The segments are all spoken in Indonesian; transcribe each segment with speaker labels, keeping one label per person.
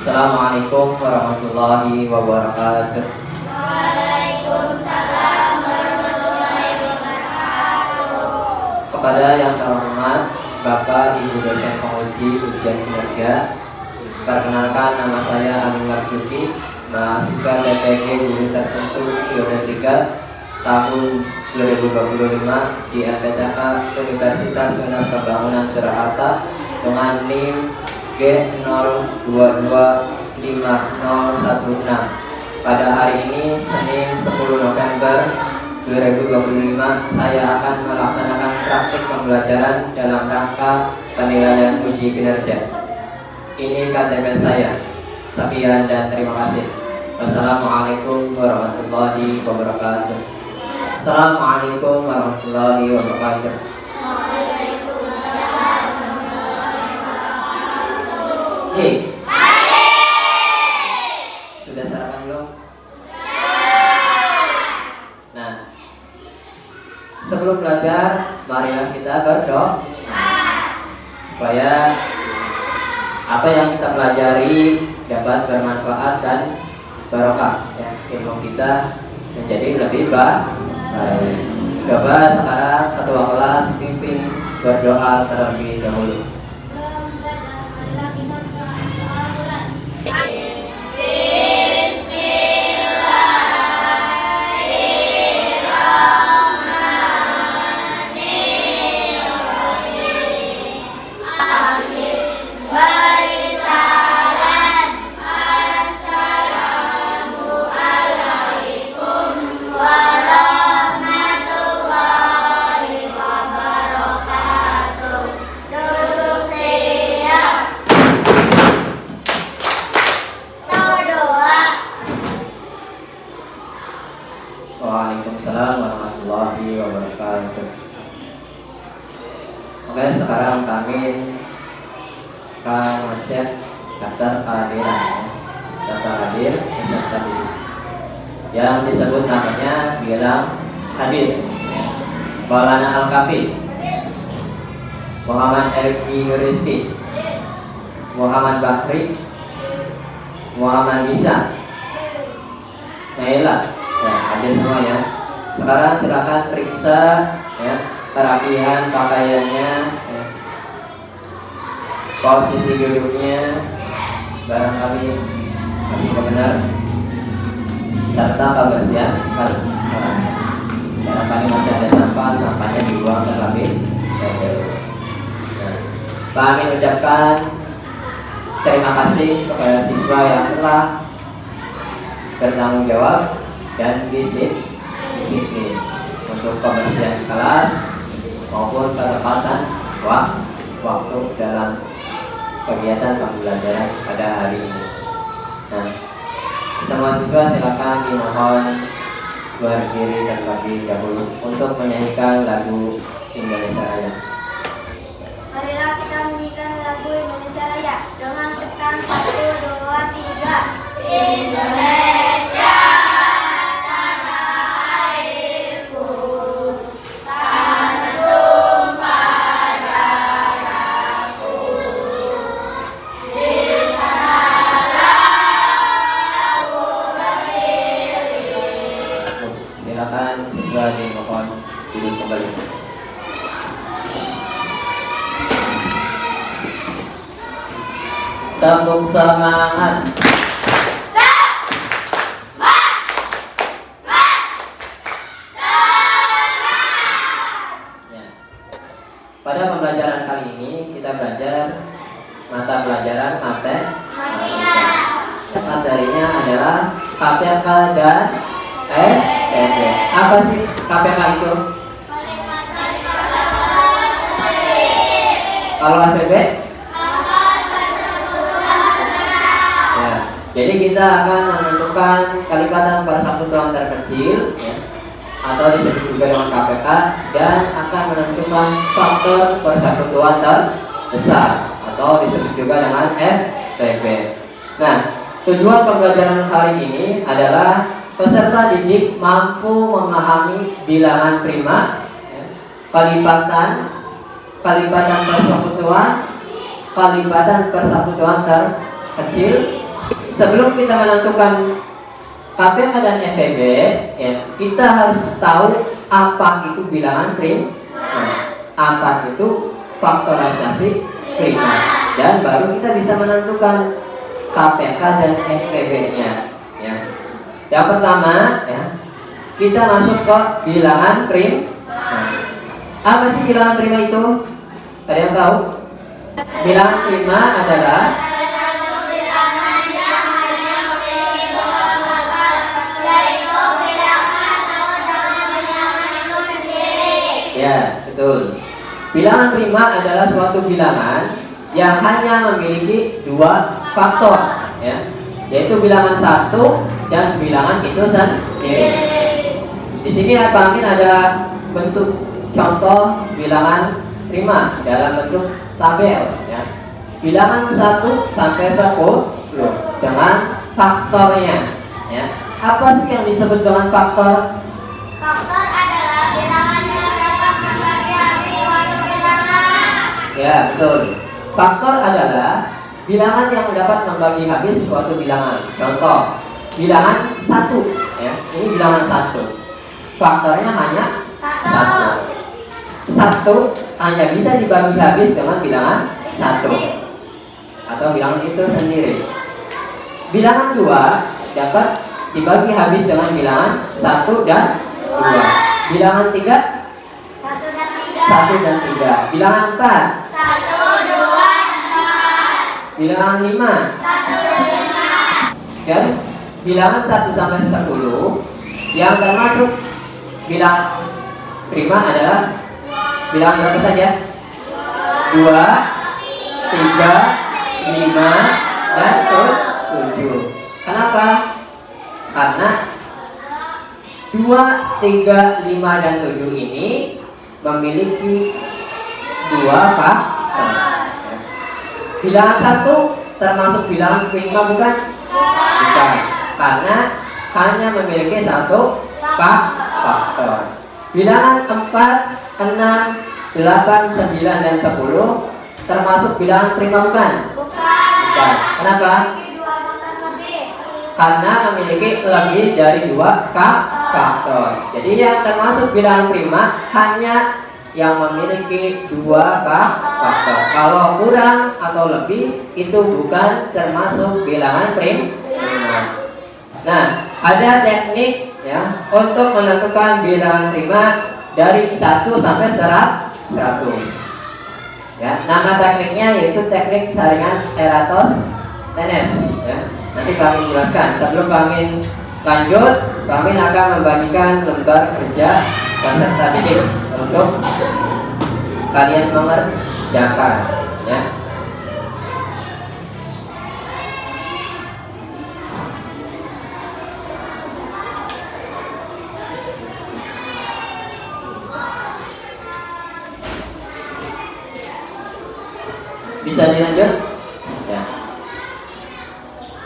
Speaker 1: Assalamualaikum warahmatullahi wabarakatuh.
Speaker 2: Waalaikumsalam warahmatullahi wabarakatuh.
Speaker 1: Kepada yang terhormat Bapak Ibu dosen penguji ujian kinerja, perkenalkan nama saya Amin Marzuki, mahasiswa TPG Guru Tertentu Geometrik tahun 2025 di FPTK Universitas Unas Pembangunan Surakarta dengan NIM G02250016. Pada hari ini Senin 10 November 2025 saya akan melaksanakan praktik pembelajaran dalam rangka penilaian uji kinerja. Ini KTP saya. Sekian dan terima kasih. Wassalamualaikum warahmatullahi wabarakatuh. Assalamualaikum warahmatullahi wabarakatuh.
Speaker 2: Waalaikumsalam warahmatullahi wabarakatuh.
Speaker 1: Hey. Sudah sarapan belum? Nah, sebelum belajar, marilah kita berdoa supaya apa yang kita pelajari dapat bermanfaat dan barokah, ya, ilmu kita menjadi lebih baik. Coba sekarang ketua kelas pimpin berdoa terlebih dahulu. Waalaikumsalam warahmatullahi wabarakatuh. Oke, sekarang kami akan ngecek daftar kehadiran, daftar hadir peserta didik yang disebut namanya bilang hadir. Maulana Al-Kafi, Muhammad Eriki Rizki, Muhammad Bahri, Muhammad Isa, Naila. Ya, hadir semua ya. Sekarang silakan periksa ya kerapihan pakaiannya, ya, posisi duduknya, barangkali benar, serta kebersihan barangnya. Barangkali masih ada sampah, sampahnya dibuang terlebih dahulu. Nah, Pak Amin ucapkan terima kasih kepada siswa yang telah bertanggung jawab dan disiplin untuk kebersihan kelas maupun ketepatan waktu dalam kegiatan pembelajaran pada hari ini. Nah, semua siswa silakan dimohon berdiri terlebih dahulu untuk menyanyikan lagu Indonesia Raya.
Speaker 2: Marilah kita menyanyikan lagu Indonesia Raya dengan tekan 1, 2, 3. Indonesia tanah airku, tanah tumpah darahku. Di sanalah aku berdiri.
Speaker 1: Silakan siswa dimohon duduk kembali. Tepuk semangat. Ya. Pada pembelajaran kali ini kita belajar mata pelajaran matematika. Materinya adalah KPK dan FPB. Apa sih KPK itu? Kalau FPB? Ya, jadi kita akan menentukan kalipatan persekutuan terkecil, ya, atau disebut juga dengan KPK, dan akan menentukan faktor persekutuan terbesar atau disebut juga dengan FPB. Nah, tujuan pembelajaran hari ini adalah peserta didik mampu memahami bilangan prima, ya, kalipatan persekutuan terkecil, sebelum kita menentukan KPK dan FEB, ya, kita harus tahu apa itu bilangan prim, apa itu faktorisasi prima, dan baru kita bisa menentukan KPK dan FEB-nya. Ya. Yang pertama, ya, kita masuk ke bilangan prim. Apa sih bilangan prima itu? Ada yang tahu? Bilangan prima adalah ya, betul. Bilangan prima adalah suatu bilangan yang hanya memiliki dua faktor, ya, yaitu bilangan satu dan bilangan itu sendiri. Di sini Pak Amin ada bentuk contoh bilangan prima dalam bentuk tabel, ya. Bilangan 1 sampai 10 dengan faktornya, ya. Apa sih yang disebut dengan faktor?
Speaker 2: Faktor adalah bilangan yang dapat membagi habis suatu bilangan.
Speaker 1: Ya, betul. Faktor adalah bilangan yang dapat membagi habis suatu bilangan. Contoh, bilangan 1, ya. Ini bilangan 1. Faktornya hanya 1. 1 hanya bisa dibagi habis dengan bilangan 1 atau bilangan itu sendiri. Bilangan 2 dapat dibagi habis dengan bilangan 1 dan 2. Bilangan 3 1 dan 3. Bilangan 4
Speaker 2: 1, 2, 4.
Speaker 1: bilangan 5
Speaker 2: 1, 5.
Speaker 1: dan bilangan 1 sampai 10 yang termasuk bilangan prima adalah bilangan berapa saja? 2, 3, 5, dan 7. Kenapa? Karena 2, 3, 5, dan 7 ini memiliki dua faktor. Bilangan 1 termasuk bilangan prima bukan? Bukan. Karena hanya memiliki satu faktor. Bilangan 4, 6, 8, 9, dan 10 termasuk bilangan prima bukan? Bukan. Kenapa? Karena memiliki lebih dari dua faktor. Jadi yang termasuk bilangan prima hanya yang memiliki dua faktor. Kalau kurang atau lebih itu bukan termasuk bilangan prima. Nah, ada teknik, ya, untuk menentukan bilangan prima dari 1 sampai 100. Ya, nama tekniknya yaitu teknik saringan Eratosthenes, ya. Nanti kami jelaskan. Sebelum kami lanjut, kami akan membagikan lembar kerja peserta didik untuk kalian mengerjakan, ya. Bisa dilanjut? Ya.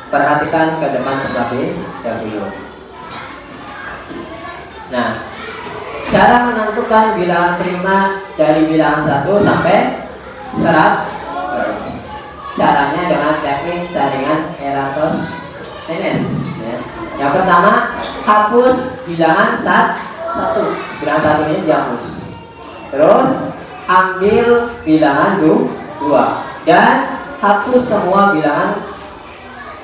Speaker 1: Perhatikan ke depan terlebih dahulu. Nah, cara menentukan bilangan prima dari bilangan 1 sampai 100. Caranya dengan teknik saringan Eratosthenes, ya. Yang pertama, hapus bilangan 1. Bilangan 1 ini dihapus. Terus ambil bilangan 2 dan hapus semua bilangan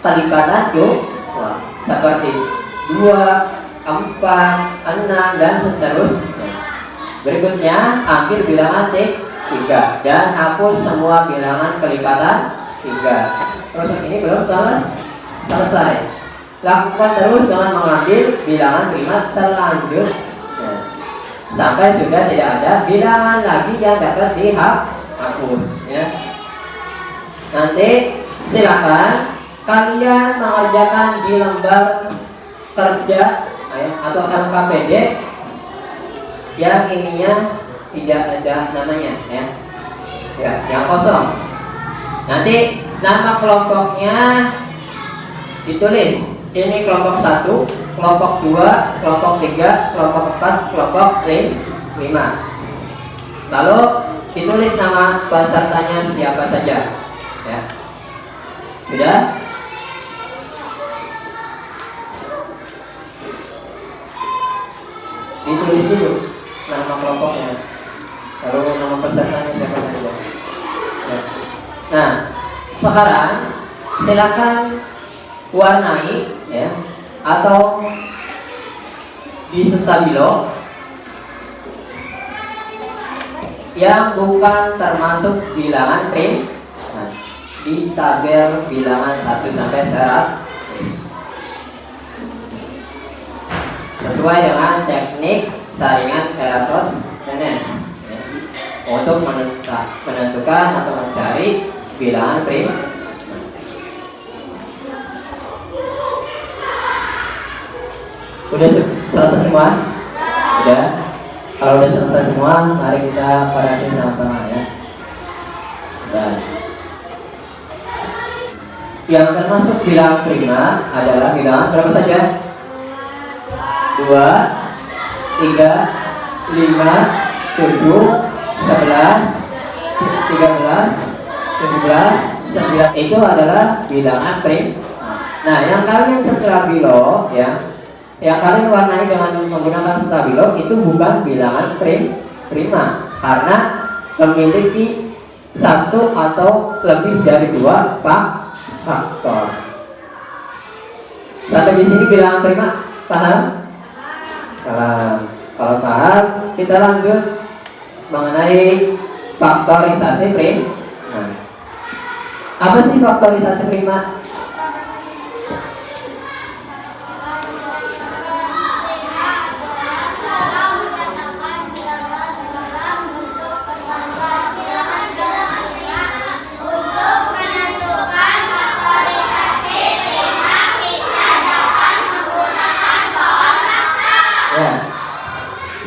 Speaker 1: kelipatan 2 seperti 2, 4, 6, dan seterusnya. Berikutnya ambil bilangan 3 dan hapus semua bilangan kelipatan 3. Proses ini belum selesai. Lakukan terus dengan mengambil bilangan prima selanjutnya sampai sudah tidak ada bilangan lagi yang dapat dihapus, ya. Nanti silakan kalian mengerjakan di lembar kerja, ya, atau LKPD yang ininya tidak ada namanya, ya, yang kosong. Nanti nama kelompoknya ditulis. Ini kelompok 1, kelompok 2, kelompok 3, kelompok 4, kelompok 5. Lalu ditulis nama pesertanya siapa saja, ya. Sudah? silakan warnai ya, atau di stabilo yang bukan termasuk bilangan prim. Nah, di tabel bilangan 1 sampai 100 sesuai dengan teknik saringan Eratosthenes ya, untuk menentukan atau mencari bilangan prim. Udah selesai semua? Udah? Kalau udah selesai semua, mari kita koreksi sama-sama ya. Dan yang termasuk bilangan prima adalah bilangan berapa saja? 2, 3, 5, 7, 11, 13, 17, 19. Itu adalah bilangan prim. Nah, yang kalian stabilo ya, yang kalian warnai dengan menggunakan stabilo itu bukan bilangan prima karena memiliki satu atau lebih dari 2 faktor. Sampai di sini bilangan prima paham? Kalau paham, kita lanjut mengenai faktorisasi prim. Nah, apa sih faktorisasi prima?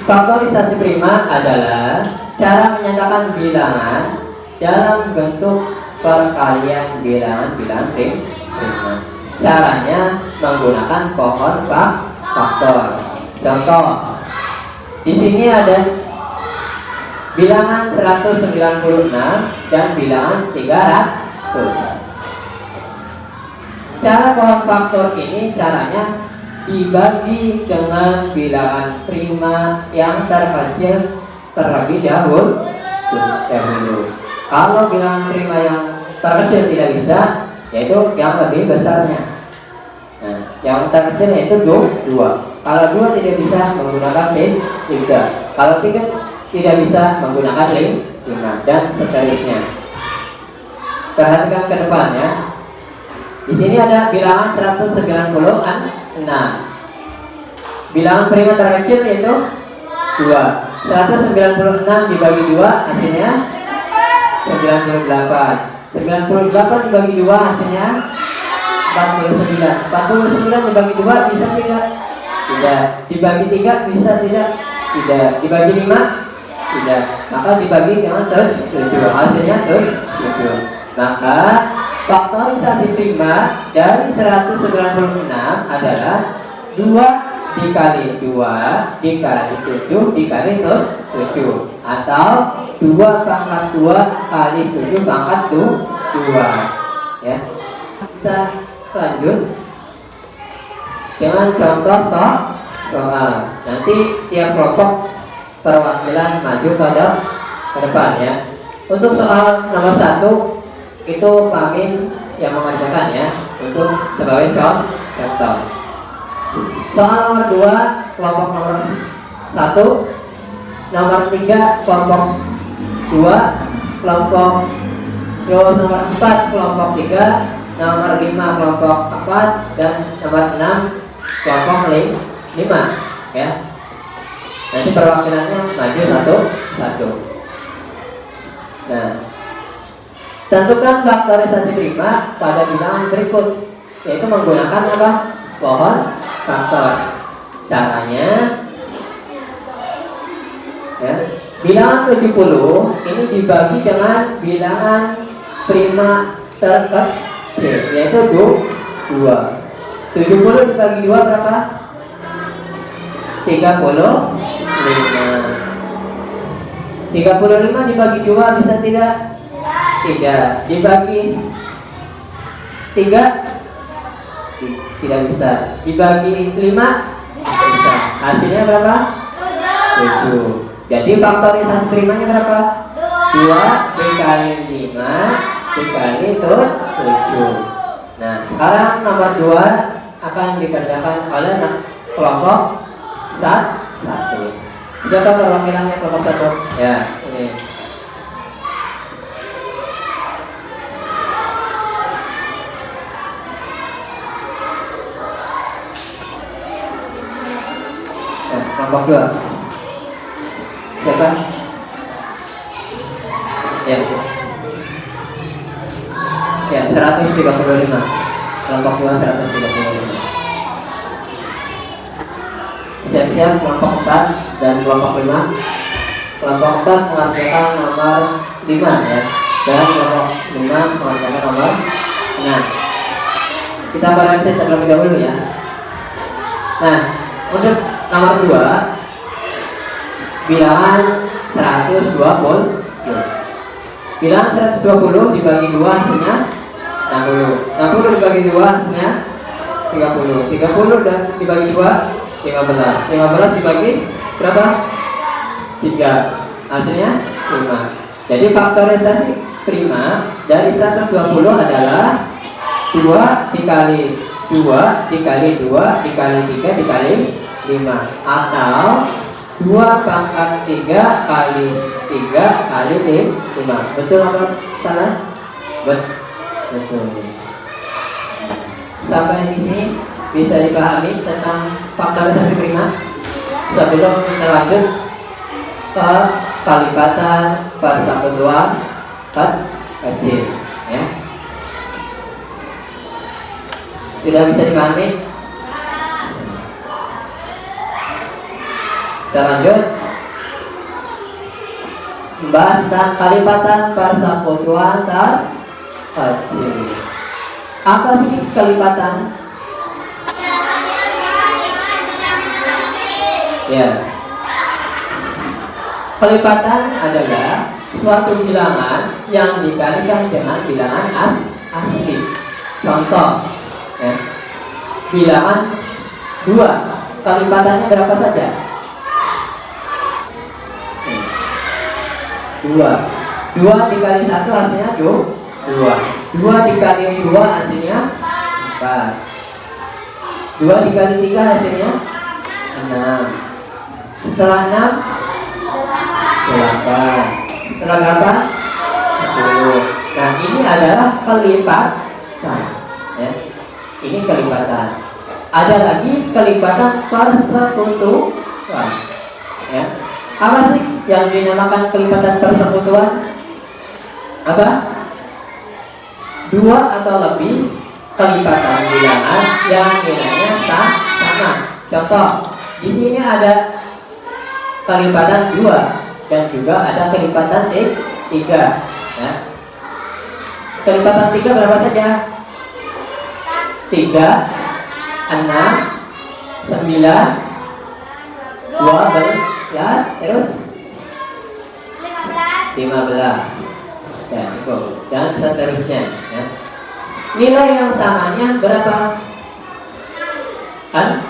Speaker 1: Faktorisasi prima adalah cara menyatakan bilangan dalam bentuk perkalian bilangan-bilangan prima. Caranya menggunakan pohon faktor. Contoh, di sini ada bilangan 196 dan bilangan 300. Cara pohon faktor ini caranya dibagi dengan bilangan prima yang terkecil terlebih dahulu. Kalau bilangan prima yang terkecil tidak bisa, yaitu yang lebih besarnya. Nah, yang terkecil yaitu 2. Kalau 2 tidak bisa, menggunakan 3. Kalau 3 tidak bisa, menggunakan 5 dan seterusnya. Perhatikan ke depan ya. Di sini ada bilangan 196. Bilangan prima terkecil yaitu 2. 196 dibagi 2 hasilnya 98. 98 dibagi 2 hasilnya 49. 49 dibagi 2 bisa tidak? Tidak. Dibagi 3 bisa tidak? Tidak. Dibagi 5? Tidak. Maka dibagi dengan 7. Hasilnya 7. Maka faktorisasi prima dari 196 adalah 2 dikali 2 dikali 7 dikali 7 atau 2 pangkat 2 kali 7 pangkat 2 ya. Kita lanjut dengan contoh soal. Nanti tiap kelompok perwakilan maju ke depan ya. Untuk soal nomor 1 itu Pamin yang mengerjakan ya, untuk sebagai contoh. Soal nomor 2 kelompok nomor 1, nomor 3 kelompok 2, kelompok nomor 4 kelompok 3, nomor 5 kelompok 4, dan nomor 6 kelompok 5 ya. Nanti perwakilannya maju satu. Nah, tentukan faktorisasi prima pada bilangan berikut, yaitu menggunakan apa? Pohon faktor. Caranya ya, bilangan 70 ini dibagi dengan bilangan prima terkecil, yaitu 2. 70 dibagi 2 berapa? 35. 35 dibagi 2 bisa tidak? Tidak. Dibagi 3 tidak bisa. Dibagi 5 bisa. Hasilnya berapa? 7. Jadi faktorisasi primanya berapa? 2 dikali 5 dikali 7. Sekarang nomor 2 akan dikerjakan oleh kelompok 1. Siapa perwakilannya kelompok 1? Ya, ini. Kelompok 2. Siapa? Ya. Ya, 135. Kelompok 2 135. Siap-siap kelompok 4 dan kelompok 5. Kelompok 4 mengerjakan nomor 5 ya. Dan kelompok 5 mengerjakan nomor 6. Kita koreksi terlebih dahulu ya. Nah, untuk nomor 2 bilangan 120. Bilangan 120 dibagi 2 hasilnya 60. 60 dibagi 2 hasilnya 30. 30 dan dibagi 2 15. 15 dibagi berapa? 3. Hasilnya 5. Jadi faktorisasi prima dari 120 adalah 2 dikali 2 dikali 2 dikali 3 dikali 5, atau 2 pangkat 3 kali 3 kali 5. Betul apa salah? Betul. Sampai di sini bisa dipahami tentang faktorisasi prima. Sebelum kita lanjut ke kalipatan persekutuan kecil ya. Sudah bisa dipahami? Kita lanjut membahas tentang kalipatan persekutuan kecil. Apa sih kalipatan? Ya. Kalipatan adalah suatu bilangan yang dikalikan dengan bilangan asli. Contoh ya. Bilangan 2, kalipatannya berapa saja? 2 dikali 1 hasilnya 2. 2 dikali 2 hasilnya 4. 2 dikali 3 hasilnya 6. Setelah 6 8. Setelah 8 10. Nah, ini adalah kelipatan ya. Ini kelipatan. Ada lagi kelipatan persekutuan ya. Apa sih yang dinamakan kelipatan persekutuan? Apa? 2 atau lebih kelipatan bilangan yang nilainya sama. Contoh, di sini ada kelipatan 2 dan juga ada kelipatan 3 ya. Kelipatan 3 berapa saja? 3, 6, 9, 12, terus 15 ya, cukup. Dan seterusnya ya. Nilai yang samanya berapa? Kan?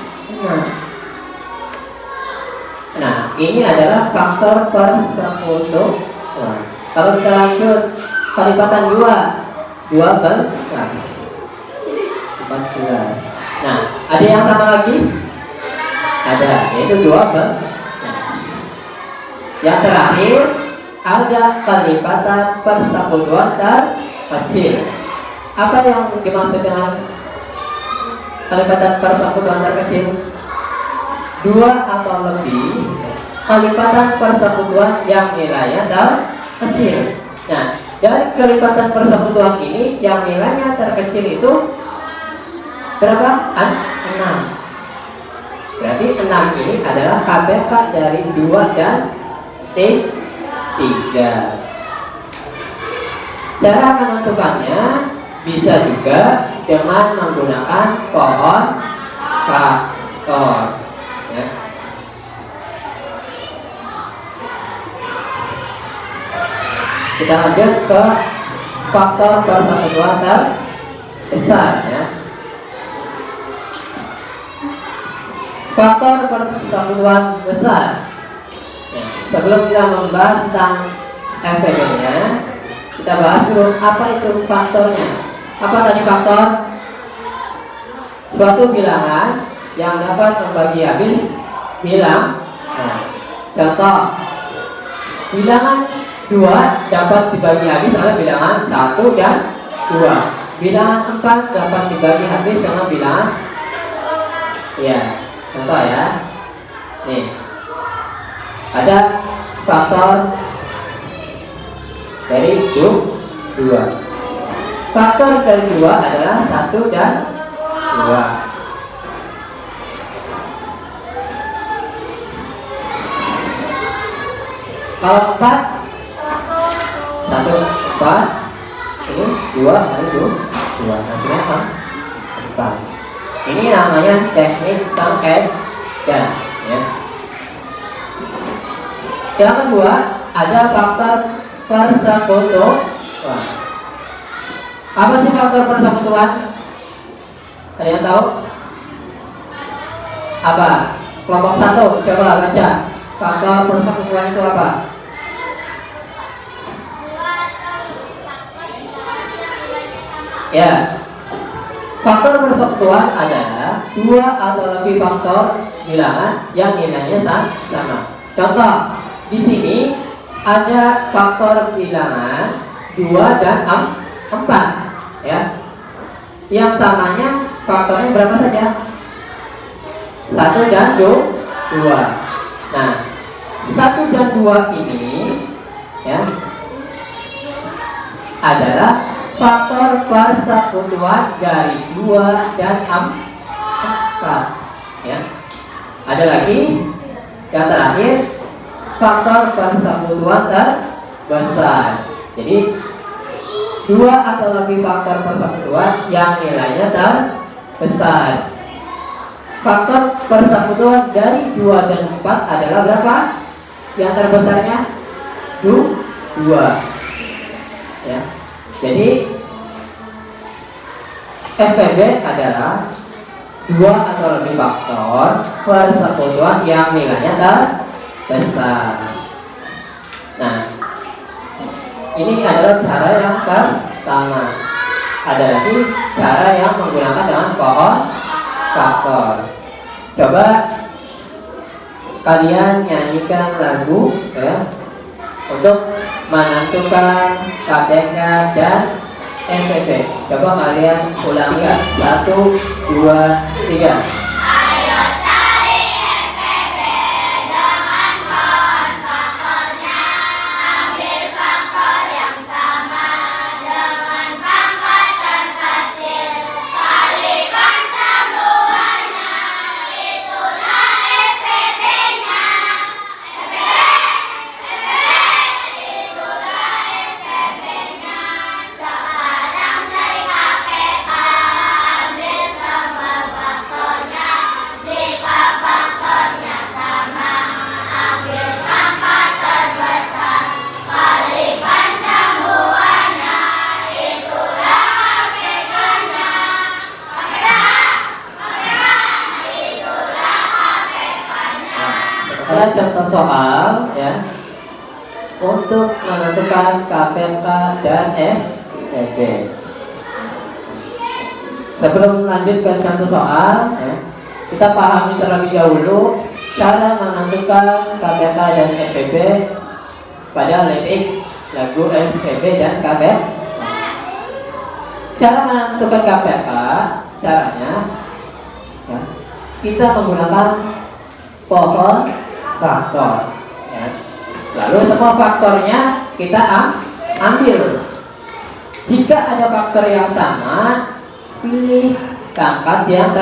Speaker 1: Nah, ini adalah faktor persekutuan. Kalau kita lanjut kalipatan 2 14. Nah, ada yang sama lagi? Ada, yaitu 12. Yang terakhir ada kalipatan persekutuan terkecil. Apa yang dimaksud dengan kalipatan persekutuan terkecil? 2 atau lebih kalipatan persekutuan yang nilainya terkecil. Nah, dari kalipatan persekutuan ini yang nilainya terkecil itu berapa? 6. Berarti 6 ini adalah KPK dari 2 dan 3. Cara menentukannya bisa juga dengan menggunakan pohon faktor ya. Kita lanjut ke faktor persekutuan terbesar ya. Faktor persekutuan besar ya. Sebelum kita membahas tentang FPB-nya, kita bahas dulu apa itu faktornya. Apa tadi faktor? suatu bilangan yang dapat membagi habis bilang. Nah, contoh, bilangan 2 dapat dibagi habis oleh bilangan 1 dan 2. Bilangan 4 dapat dibagi habis dengan bilangan, ya, contoh ya. Nih, ada faktor dari 2. Faktor dari 2 adalah 1 dan 2. Kalau 4, 1, 4, ini 2, kali 2, hasilnya apa? 4. Ini namanya teknik sangkaian, ya. Yang kedua, ada faktor persekutuan. Apa sih faktor persekutuan? Ada yang tahu? Apa? Kelompok 1, coba baca. Faktor persekutuan itu apa? Ya, faktor persekutuan adalah 2 atau lebih faktor bilangan yang nilainya sama. Contoh, di sini ada faktor bilangan 2 dan 4, ya. Yang samanya faktornya berapa saja? 1 dan 2. Nah, 1 dan 2 ini, ya, adalah faktor persekutuan dari 2 dan 4, ya. Ada lagi yang terakhir, faktor persekutuan terbesar. Jadi 2 atau lebih faktor persekutuan yang nilainya terbesar. Faktor persekutuan dari 2 dan 4 adalah berapa? Yang terbesarnya 2. Ya. Jadi FPB adalah 2 atau lebih faktor persekutuan yang nilainya terbesar. Nah, ini adalah cara yang pertama. Ada lagi cara yang menggunakan dengan pohon faktor. Coba kalian nyanyikan lagu, ya, untuk menentukan KPK dan MPP. Coba kalian ulangi ya. 1, 2, 3. Ada contoh soal, ya, untuk menentukan KPK dan FPB. Sebelum lanjut ke contoh soal, ya, kita pahami terlebih dahulu cara menentukan KPK dan FPB pada lirik lagu FPB dan KPK. Cara menentukan KPK, caranya, ya, kita menggunakan pohon faktor, ya. Lalu semua faktornya kita ambil. Jika ada faktor yang sama, pilih pangkat yang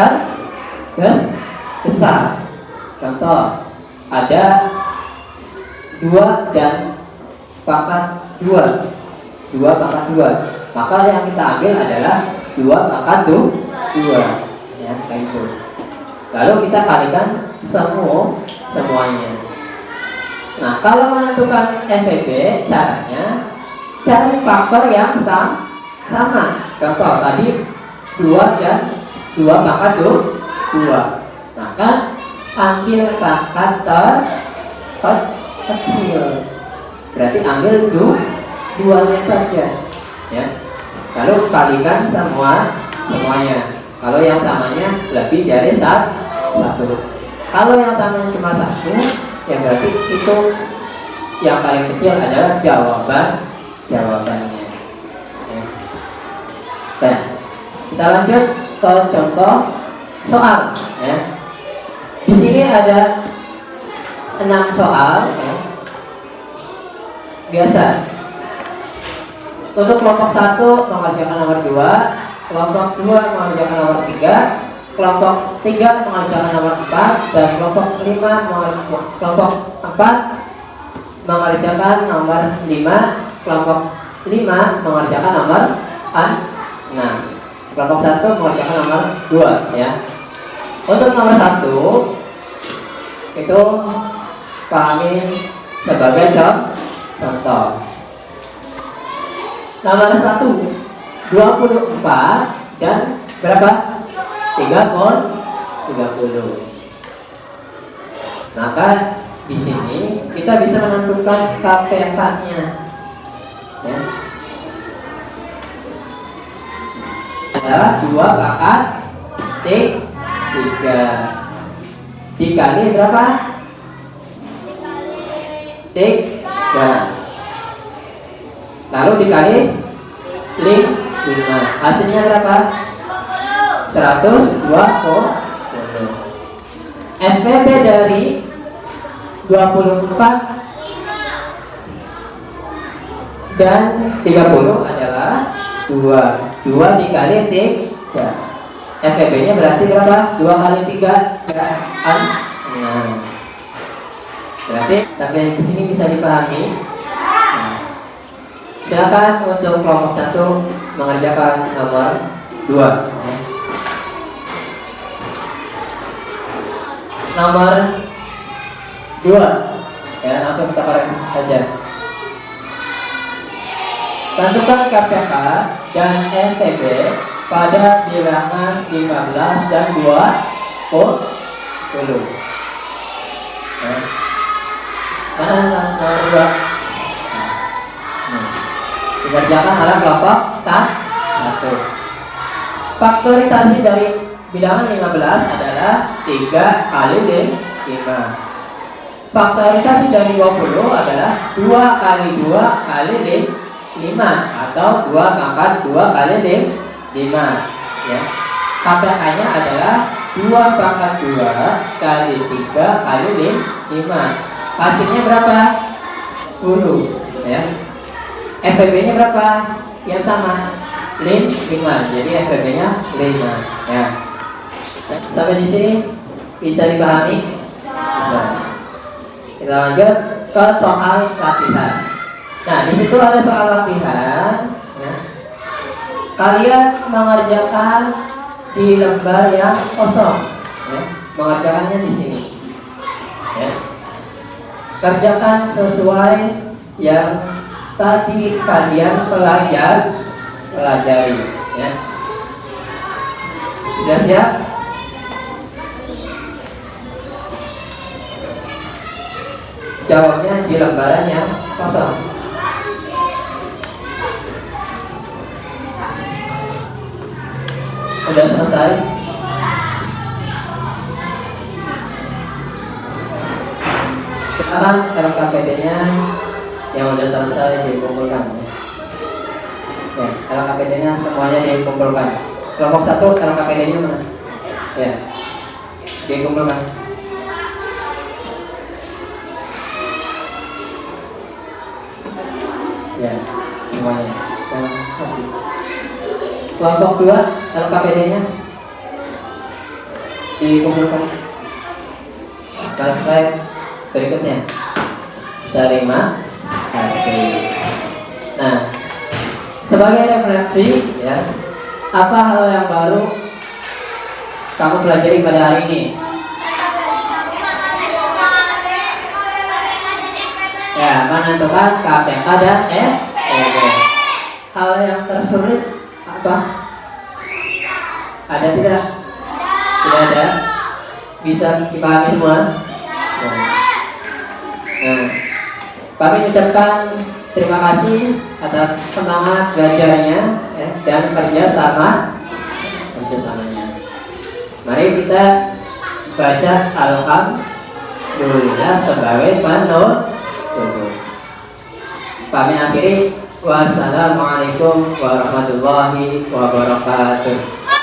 Speaker 1: terbesar. Contoh, ada 2 dan pangkat 2, 2 pangkat 2. Maka yang kita ambil adalah 2 pangkat 2, ya, kayak gitu. Lalu kita kalikan semuanya. Nah, kalau menentukan FPB, caranya cari faktor yang sama. Contoh tadi 2 dan 2 pangkat 2. Maka ambil pangkat terkecil. Berarti ambil 2-nya saja, ya. Lalu kalikan semuanya. Kalau yang samanya lebih dari satu. Kalau yang samanya cuma satu, ya berarti itu yang paling kecil adalah jawabannya. Ya. Nah, kita lanjut ke contoh soal. Ya. Di sini ada 6 soal. Ya. Biasa. Untuk kelompok 1 mengerjakan nomor 2, kelompok 2 mengerjakan nomor 3, kelompok 3 mengerjakan nomor 4, dan kelompok 4 mengerjakan nomor 5, kelompok 5 mengerjakan nomor 6, kelompok 1 mengerjakan nomor 2 ya. Untuk nomor 1 itu pahami sebagai contoh. Nomor 1 24 dan berapa? 30. Maka di sini kita bisa menentukan KPK-nya. Ya. Adalah 2 pangkat 3 dikali berapa? 3. Lalu dikali 5. Hasilnya berapa? 120. FPP dari 24 dan 30 adalah 2 dikali 3. FPP-nya berarti berapa? 2 kali 3 kan? Nah, berarti sampai ke sini bisa dipahami. Nah, silakan untuk kelompok 1 mengerjakan nomor 2. Ya. Nomor 2 ya, langsung kita koreksi saja. Tentukan KPK dan NPB pada bilangan 15 dan 20. Ya. Mana nomor 2? Dikerjakan oleh kelompok 1. Faktorisasi dari bilangan 15 adalah 3 kali 5. Faktorisasi dari 20 adalah 2 kali 2 kali 5 atau 2 pangkat 2 kali 5 ya. KPK-nya adalah 2 pangkat 2 kali 3 kali 5. Hasilnya berapa? 10 ya. FPB-nya berapa? Yang sama 5. Jadi FPB-nya 5 ya. Sampai di sini bisa dipahami? Bisa. Kita lanjut ke soal latihan. Nah, di situ ada soal latihan. Ya. Kalian mengerjakan di lembar yang kosong. Ya. Mengerjakannya di sini. Ya. Kerjakan sesuai yang tadi kalian pelajari. Ya. Sudah siap? Jawabnya di lembaran yang kosong. Sudah selesai? Silakan LKPD-nya yang sudah selesai dikumpulkan. Ya, LKPD-nya semuanya dikumpulkan. Kelompok 1 LKPD-nya mana? Ya, dikumpulkan. Ya, semuanya. Kelompok 2 LKPD-nya dikumpulkan. Slide berikutnya terima kasih. Nah, sebagai refleksi ya, apa hal yang baru kamu pelajari pada hari ini? Ya, menentukan KPK dan FPB. Hal yang tersulit apa? Ada tidak? Tidak ada. Bisa dipahami semua? Nah, kami ucapkan terima kasih atas semangat belajarnya ya, dan kerjasamanya. Mari kita baca alhamdulillah sebagai penutup. Kami akhiri, wassalamualaikum warahmatullahi wabarakatuh.